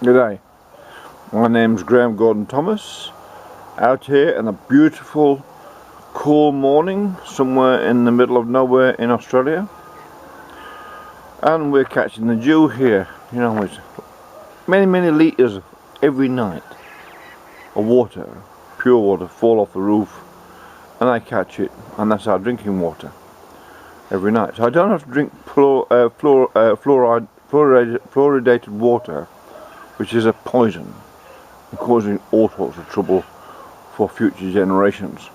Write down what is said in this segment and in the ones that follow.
G'day, my name's Graham Gordon Thomas, out here in a beautiful cool morning somewhere in the middle of nowhere in Australia, and we're catching the dew here. You know, it's many litres every night of water, pure water, fall off the roof, and I catch it, and that's our drinking water every night. So I don't have to drink fluoridated water, which is a poison and causing all sorts of trouble for future generations,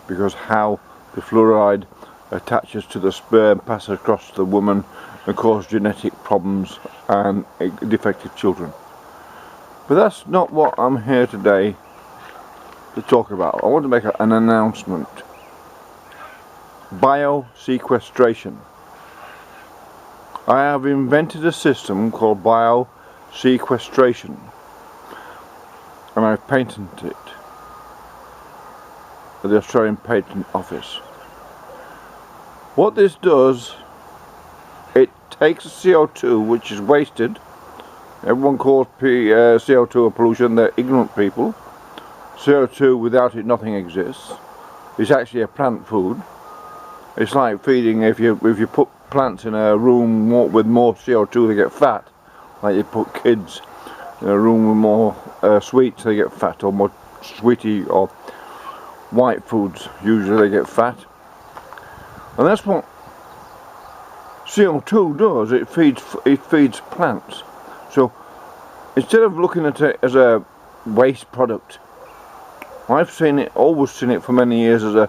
because how the fluoride attaches to the sperm, passes across to the woman and causes genetic problems and defective children. But that's not what I'm here today to talk about. I want to make an announcement. Bio-sequestration. I have invented a system called Bio-sequestration, and I've patented it at the Australian Patent Office. What this does, it takes CO2 which is wasted. Everyone calls CO2 a pollution. They're ignorant people. CO2, without it nothing exists. It's actually a plant food. It's like feeding. If you put plants in a room with more CO2, they get fat. Like you put kids in a room with more sweets, they get fat, or more sweetie or white foods, usually they get fat. And that's what CO2 does. It feeds plants. So instead of looking at it as a waste product, I've always seen it for many years as a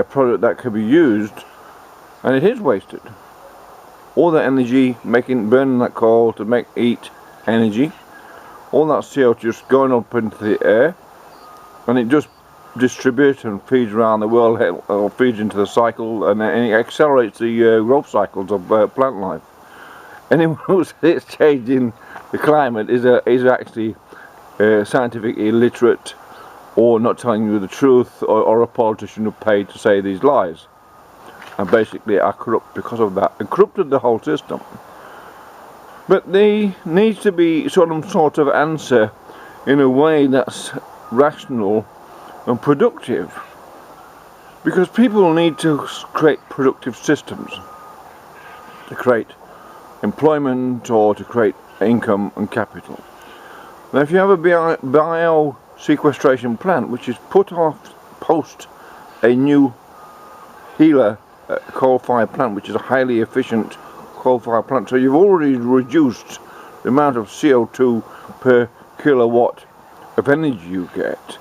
product that could be used, and it is wasted. All that energy, burning that coal to make heat energy, all that CO2 just going up into the air, and it just distributes and feeds around the world, or feeds into the cycle, and it accelerates the growth cycles of plant life. Anyone who says it's changing the climate is actually scientifically illiterate, or not telling you the truth, or a politician who paid to say these lies, and basically are corrupt because of that, and corrupted the whole system. But there needs to be some sort of answer in a way that's rational and productive, because people need to create productive systems to create employment or to create income and capital. Now, if you have a bio-sequestration plant which is put off post a new Healer coal-fired plant, which is a highly efficient coal-fired plant, so you've already reduced the amount of CO2 per kilowatt of energy you get.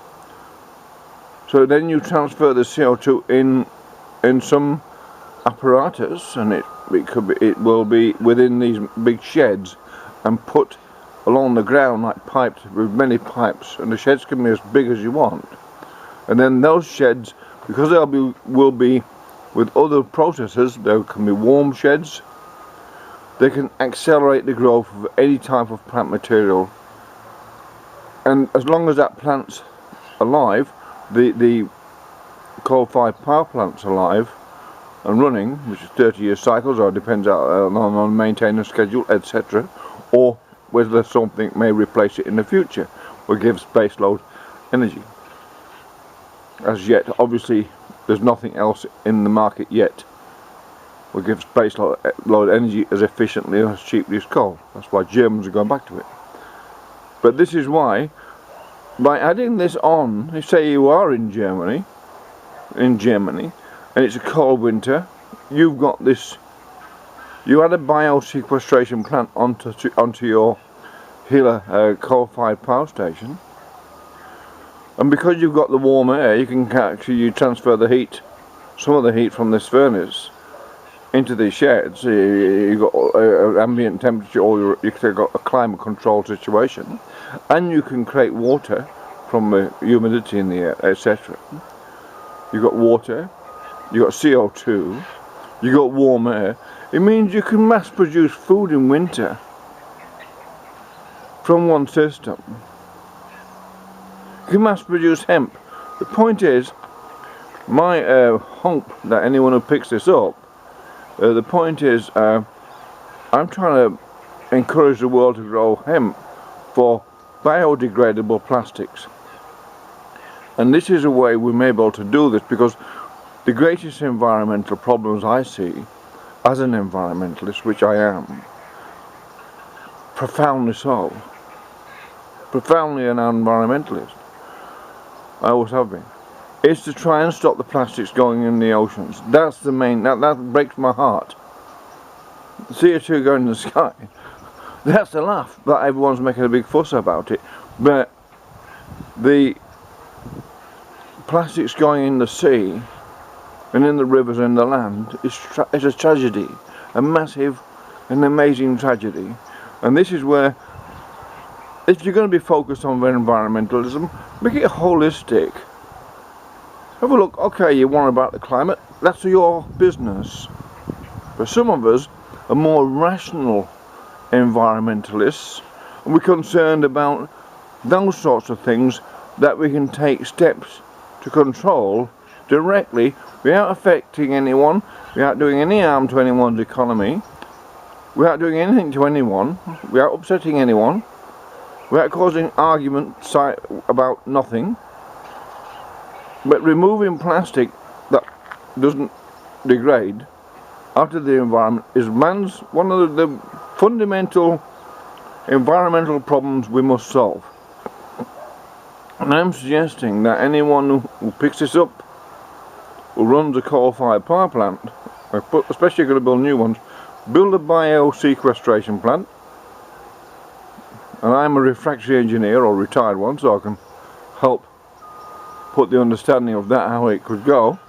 So then you transfer the CO2 in some apparatus, and it will be within these big sheds and put along the ground, like piped with many pipes, and the sheds can be as big as you want. And then those sheds, because will be with other processes, there can be warm sheds. They can accelerate the growth of any type of plant material, and as long as that plant's alive, the coal-fired power plant's alive and running, which is 30-year cycles, or depends on maintenance schedule, etc., or whether something may replace it in the future or gives baseload energy. As yet, obviously, there's nothing else in the market yet that gives baseload energy as efficiently and as cheaply as coal. That's why Germans are going back to it. But this is why, by adding this on, say you are in Germany, and it's a cold winter, you've got this. You add a bio-sequestration plant onto your Healer coal-fired power station, and because you've got the warm air, you can actually transfer the heat, some of the heat from this furnace, into these sheds. You've got ambient temperature, or you've got a climate control situation, and you can create water from the humidity in the air, etc. You've got water, you've got CO2, you've got warm air. It means you can mass produce food in winter from one system. You can mass produce hemp. The point is, my hope that anyone who picks this up, the point is, I'm trying to encourage the world to grow hemp for biodegradable plastics. And this is a way we may be able to do this, because the greatest environmental problems I see as an environmentalist, which I am, profoundly so, profoundly an environmentalist, I always have been, is to try and stop the plastics going in the oceans. That's the main, that breaks my heart. CO2 going in the sky, that's a laugh, but everyone's making a big fuss about it. But the plastics going in the sea and in the rivers and the land is a tragedy, a massive and amazing tragedy. And this is where, if you're going to be focused on environmentalism, make it holistic. Have a look, okay, you worry about the climate, that's your business. But some of us are more rational environmentalists, and we're concerned about those sorts of things that we can take steps to control directly without affecting anyone, without doing any harm to anyone's economy, without doing anything to anyone, without upsetting anyone, without causing arguments about nothing. But removing plastic that doesn't degrade out of the environment is one of the fundamental environmental problems we must solve. And I'm suggesting that anyone who picks this up, who runs a coal-fired power plant, especially if you're going to build new ones, build a bio-sequestration plant. And I'm a refractory engineer, or retired one, so I can help put the understanding of that, how it could go.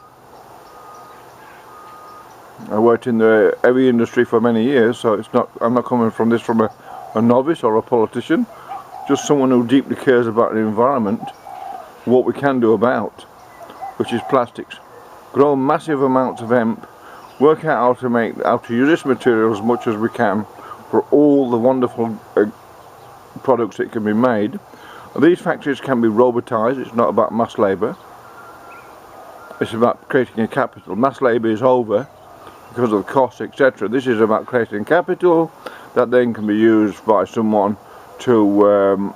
I worked in the heavy industry for many years, so I'm not coming from this from a novice or a politician, just someone who deeply cares about the environment, what we can do about, which is plastics. Grow massive amounts of hemp, work out how to use this material as much as we can for all the wonderful products that can be made. These factories can be robotised. It's not about mass labour, it's about creating a capital. Mass labour is over because of the costs, etc. This is about creating capital that then can be used by someone to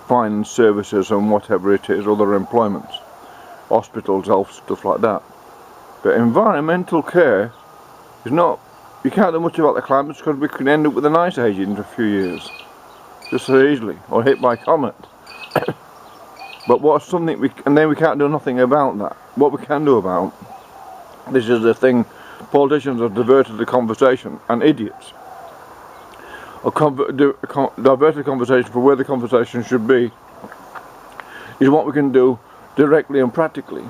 finance services and whatever it is, other employments, hospitals, health, stuff like that. But environmental care is not, you can't do much about the climate because we could end up with an ice age in a few years, just so easily, or hit by a comet. But what's something and then we can't do nothing about that. What we can do about, this is the thing, politicians have diverted the conversation, and idiots diverted the conversation from where the conversation should be, is what we can do directly and practically.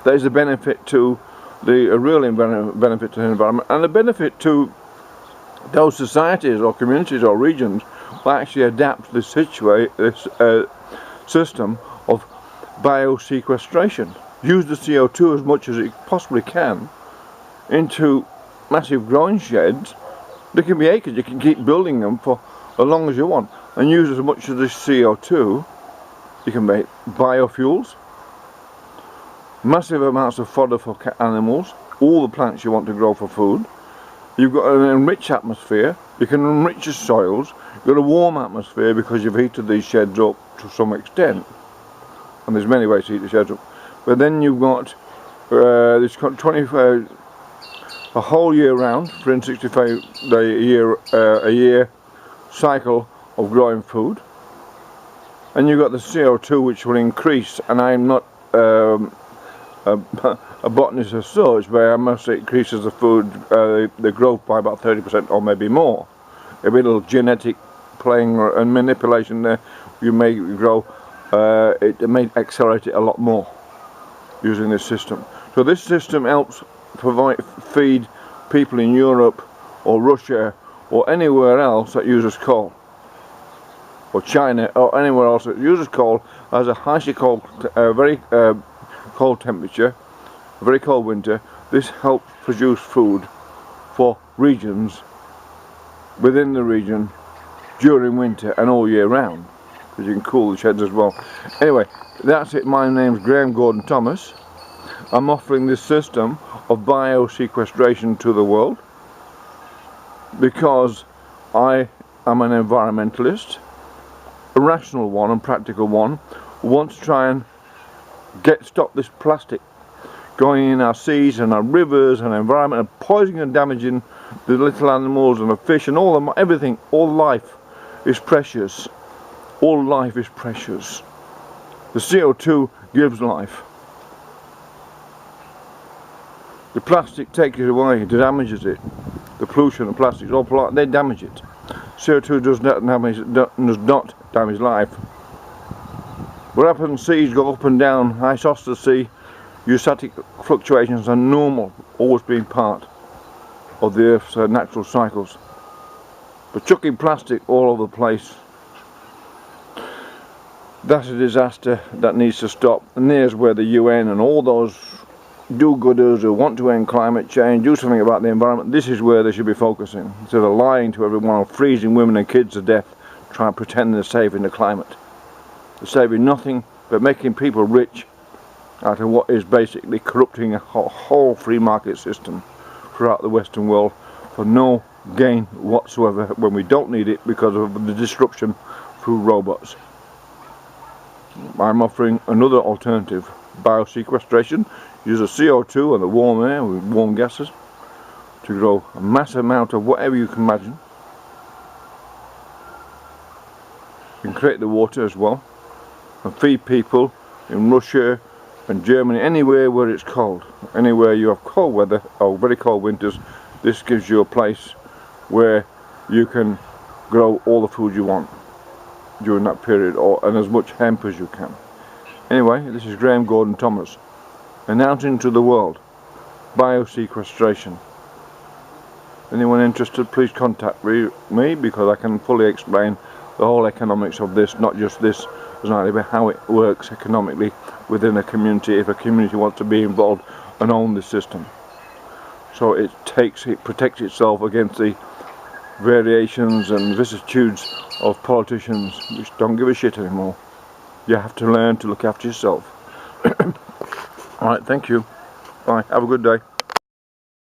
There is a benefit to a real benefit to the environment, and a benefit to those societies or communities or regions who actually adapt this system of bio-sequestration. Use the CO2 as much as it possibly can into massive growing sheds. There can be acres, you can keep building them for as long as you want, and use as much of this CO2. You can make biofuels, massive amounts of fodder for animals, all the plants you want to grow for food. You've got an enriched atmosphere, you can enrich the soils, you've got a warm atmosphere because you've heated these sheds up to some extent. And there's many ways to heat the sheds up. But then you've got this 25, a whole year round, 365 a year cycle of growing food. And you've got the CO2 which will increase, and I'm not a botanist as such, but I must say it increases the food, the growth by about 30% or maybe more. A little genetic playing and manipulation there, you may grow, it may accelerate it a lot more using this system. So this system helps feed people in Europe or Russia or anywhere else that uses coal, or China or anywhere else that uses coal, has a highly cold, very cold temperature, a very cold winter. This helps produce food for regions within the region during winter and all year round, because you can cool the sheds as well. Anyway, that's it. My name's Graham Gordon Thomas. I'm offering this system of bio-sequestration to the world because I am an environmentalist. a rational one and practical one, who wants to try and stop this plastic going in our seas and our rivers and our environment and poisoning and damaging the little animals and the fish and all of everything. All life is precious. All life is precious. The CO2 gives life. The plastic takes it away, it damages it. The pollution, the plastics, they damage it. CO2 does not damage life. What happens, seas go up and down, isostasy, eustatic fluctuations are normal, always been part of the Earth's natural cycles. But chucking plastic all over the place, that's a disaster that needs to stop. And there's where the UN and all those do-gooders who want to end climate change, do something about the environment, this is where they should be focusing, instead of lying to everyone or freezing women and kids to death, trying to pretend they're saving the climate. They're saving nothing but making people rich out of what is basically corrupting a whole free market system throughout the Western world for no gain whatsoever, when we don't need it because of the disruption through robots. I'm offering another alternative, bio-sequestration. Use the CO2 and the warm air with warm gases to grow a massive amount of whatever you can imagine. You can create the water as well and feed people in Russia and Germany, anywhere where it's cold. Anywhere you have cold weather or very cold winters, this gives you a place where you can grow all the food you want during that period, and as much hemp as you can. Anyway, this is Graham Gordon Thomas announcing to the world bio-sequestration. Anyone interested, please contact me, because I can fully explain the whole economics of this, not just this, but how it works economically within a community, if a community wants to be involved and own the system. So it protects itself against the variations and vicissitudes of politicians which don't give a shit anymore. You have to learn to look after yourself. Alright, thank you. Bye. Have a good day.